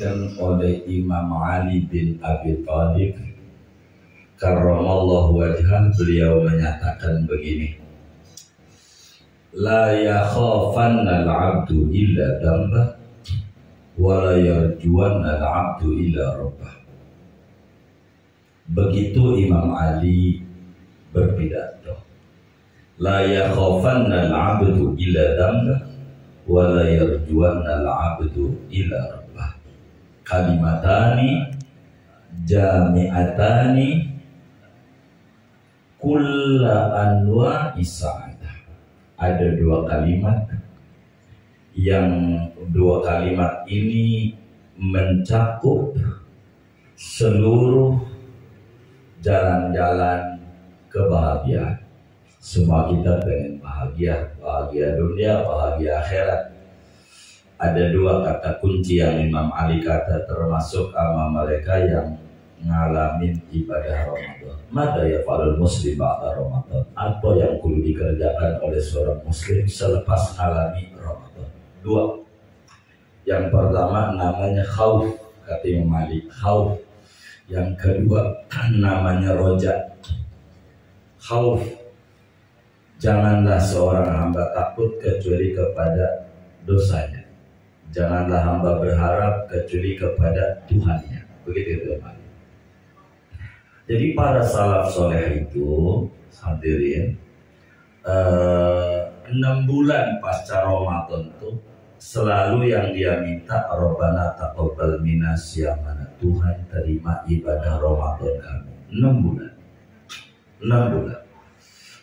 diriwayatkan oleh Imam Ali bin Abi Thalib karramallahu wajhah, beliau menyatakan begini: la yakhafanna al-'abdu illa dhanbah wa la yarjuwanna al-'abdu illa rabbah. Begitu Imam Ali berpidato, la yakhafanna al-'abdu illa dhanbah wa la yarjuwanna al-'abdu illa rabbah. Kalimatani jami'atani kulla anwa'i sa'adah. Ada dua kalimat yang dua kalimat ini mencakup seluruh jalan-jalan kebahagiaan. Semua kita pengen bahagia, bahagia dunia, bahagia akhirat. Ada dua kata kunci yang Imam Ali kata termasuk ama mereka yang ngalamin ibadah Ramadan. Mada ya falul muslim ba'da Ramadan. Apa yang perlu dikerjakan oleh seorang muslim selepas ngalami Ramadan? Dua. Yang pertama namanya khauf, kata Imam Ali, khauf. Yang kedua namanya roja. Khauf, janganlah seorang hamba takut kecuali kepada dosanya. Janganlah hamba berharap kecuali kepada Tuhannya. Begitu teman. Jadi para salaf soleh itu hadirin 6 bulan pasca Ramadan itu selalu yang dia minta, Rabbana taqabbal minna siyamana, Tuhan terima ibadah Ramadan kami. 6 bulan. 6 bulan.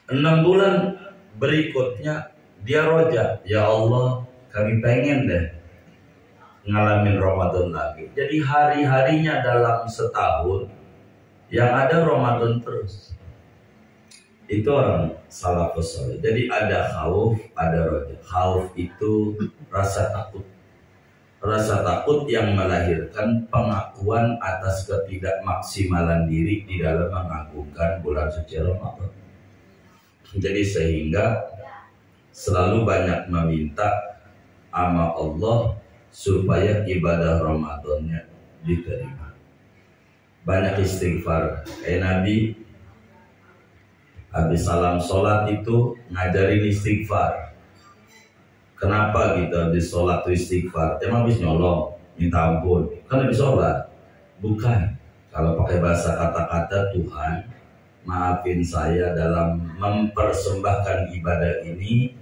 6 bulan berikutnya dia roja, ya Allah kami pengen deh ngalamin Ramadan lagi. Jadi hari-harinya dalam setahun yang ada Ramadan terus. Itu orang salafus saleh. Jadi ada khauf, ada roja. Khauf itu rasa takut. Rasa takut yang melahirkan pengakuan atas ketidakmaksimalan diri di dalam mengagungkan bulan suci Ramadan. Jadi sehingga selalu banyak meminta sama Allah supaya ibadah Ramadannya diterima. Banyak istighfar. Nabi habis salam sholat itu ngajarin istighfar. Kenapa gitu habis sholat itu istighfar? Emang habis nyolong, minta ampun, kan habis sholat? Bukan. Kalau pakai bahasa kata-kata, Tuhan maafin saya dalam mempersembahkan ibadah ini.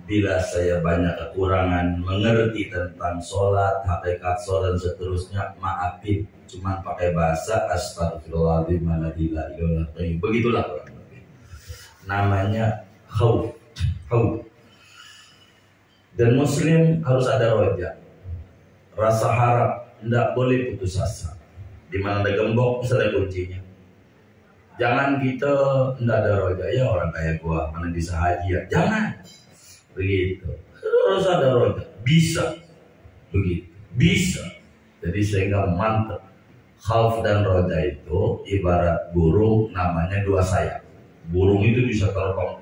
Bila saya banyak kekurangan mengerti tentang sholat, hakikat sholat dan seterusnya, maafin. Cuman pakai bahasa astagfirullahaladzim. Begitulah kurang lebih. Namanya khauf. Dan muslim harus ada roja, rasa harap, tidak boleh putus asa. Dimana ada gembok misalnya kuncinya. Jangan kita tidak ada roja, ya orang kayak gua mana bisa haji ya. Jangan begitu, harus ada roja. Bisa begitu, bisa. Jadi sehingga mantap. Khauf dan roja itu ibarat burung, namanya dua sayap. Burung itu bisa terbang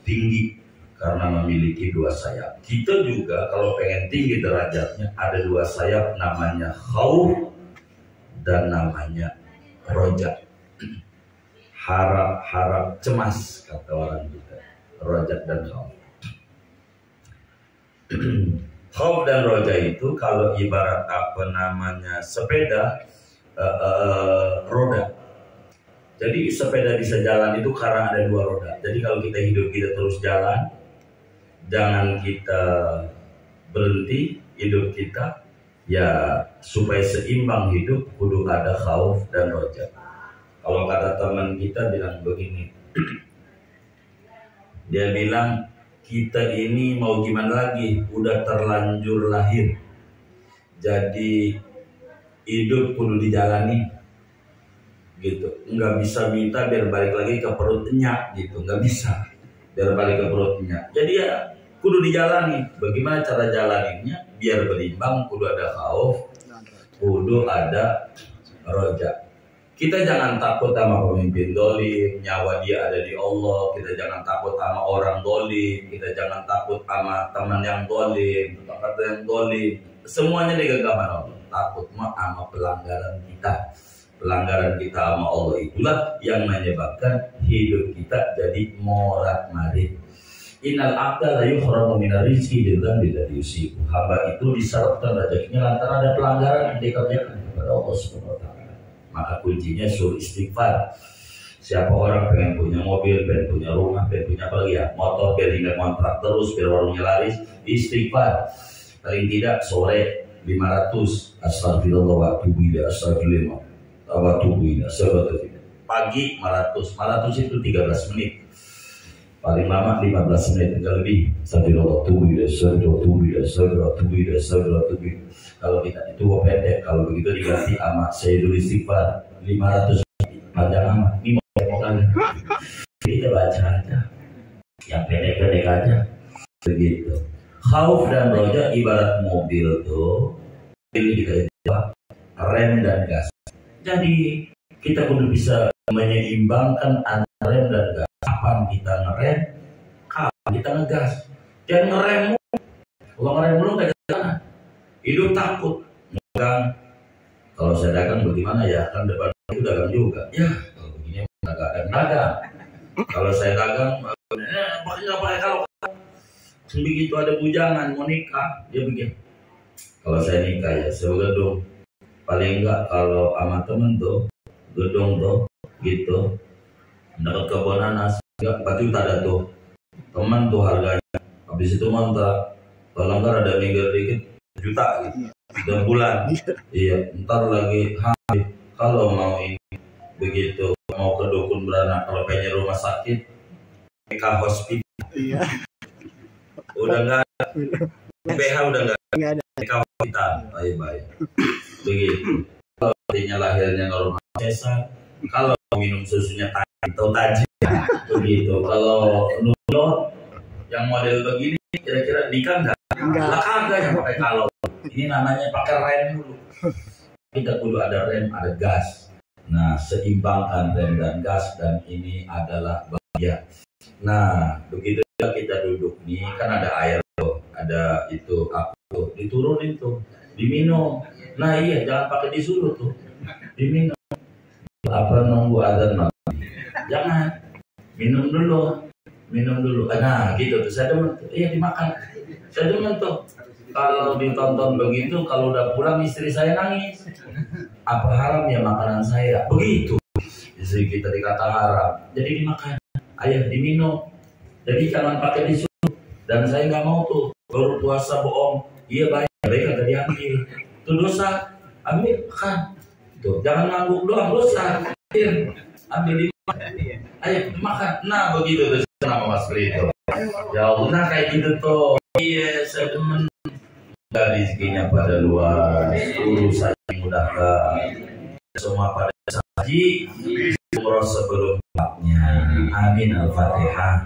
tinggi karena memiliki dua sayap. Kita juga kalau pengen tinggi derajatnya ada dua sayap, namanya khauf dan namanya roja. Harap cemas kata orang kita, roja dan khauf. Khauf dan roja itu kalau ibarat apa namanya sepeda roda. Jadi sepeda bisa jalan itu karena ada dua roda. Jadi kalau kita hidup kita terus jalan, jangan kita berhenti hidup kita. Ya supaya seimbang hidup kudu ada khauf dan roja. Kalau kata teman kita bilang begini, dia bilang kita ini mau gimana lagi, udah terlanjur lahir, jadi hidup kudu dijalani gitu. Nggak bisa minta biar balik lagi ke perutnya gitu, nggak bisa biar balik ke perutnya. Jadi ya kudu dijalani. Bagaimana cara jalaninnya biar berimbang? Kudu ada khauf, kudu ada roja. Kita jangan takut sama pemimpin dolim, nyawa dia ada di Allah. Kita jangan takut sama orang dolim, kita jangan takut sama teman yang dolim, tempat yang dolim. Semuanya di genggaman Allah. takut sama pelanggaran kita. Pelanggaran kita sama Allah itulah yang menyebabkan hidup kita jadi morat-marit. Innal abda la yuhramu minar rizqi bidzambi alladhi yusibu. Hamba itu disyaratkan rezekinya lantaran ada pelanggaran yang dikerjakan kepada Allah Subhanahu wa taala. Maka kuncinya suruh istighfar. Siapa orang pengen punya mobil, pengen punya rumah, pengen punya apa lagi ya, motor, biar hingga kontrak terus, biar warungnya laris, istighfar. Paling tidak sore 500 astagfirullah wa atubu ilaih, astagfirullah wa atubu ilaih, astagfirullah. Pagi 500 itu 13 menit. Paling lama 15 menit, enggak lebih. Astagfirullah wa atubu ilaih, astagfirullah wa atubu ilaih, astagfirullah wa atubu ilaih, astagfirullah wa atubu ilaih. Kalau kita itu pendek, kalau begitu diganti sama Sayyidul Istighfar 500 panjang amat. Ini mau kali. Kita baca aja. Yang pendek-pendek aja. Begitu. Khauf dan roja ibarat mobil tuh. Ini kita jawab rem dan gas. Jadi kita kudu bisa menyeimbangkan antara rem dan gas. Kapan kita ngerem, kapan kita ngegas. Jangan ngerem. Kalau ngerem belum kayak jalan. Hidup takut. Megang. Kalau saya dagang bagaimana ya? Kan depan itu dagang juga. Ya kalau begini agak dagang. Kalau saya dagang, nggak pakai kalau begitu ada bujangan mau nikah dia begini. Kalau saya nikah ya saya gedung. Paling enggak kalau sama temen tuh gedung tuh gitu. Dapat kebun nanas enggak 4 juta ada tuh. Teman tuh harganya. Habis itu mantap. Kalau enggak ada minggir dikit juta gitu. 3 bulan. Iya, ntar lagi habis. Kalau mau ini begitu mau ke dukun beranak, kalau pengen rumah sakit PK hospital. Iya. Udah enggak ada. PH udah enggak ada. PK hospital. Baik-baik. Begitu. Kalau artinya lahirnya normal sesar. Kalau minum susunya atau taji. Begitu. Kalau nulot yang model begini kira-kira nikah enggak? Lah kagak yang pakai kalau. Ini namanya pakai rem dulu. Kita kudu ada rem, ada gas. Nah, seimbangkan rem dan gas, dan ini adalah bahagia. Nah, begitu kita duduk nih, kan ada air tuh, ada itu, aku tuh, diturunin tuh, diminum. Nah iya, jangan pakai disuruh tuh, diminum. Apa nunggu adzan maghrib? Jangan, minum dulu. Nah, gitu tuh, saya demen tuh, iya dimakan. Saya demen tuh. Kalau ditonton begitu, kalau udah pulang istri saya nangis. Apa haram ya makanan saya? Begitu. Istri kita dikata haram, jadi dimakan. Ayah diminum. Jadi jangan pakai disuruh. Dan saya nggak mau tuh baru puasa bohong. Iya baik kagak diambil. Itu dosa. Ambil makan. Tuh jangan ngangguk doang dosa. Ambil dimakan. Ayo makan. Nah begitu tuh nama Mas Brito. Ya Allah, nah kayak gitu tuh. Iya saya demen. Rezekinya pada luas, urusan dimudahkan, semua pada saji umroh sebelum waktunya. Amin. Al-Fatihah.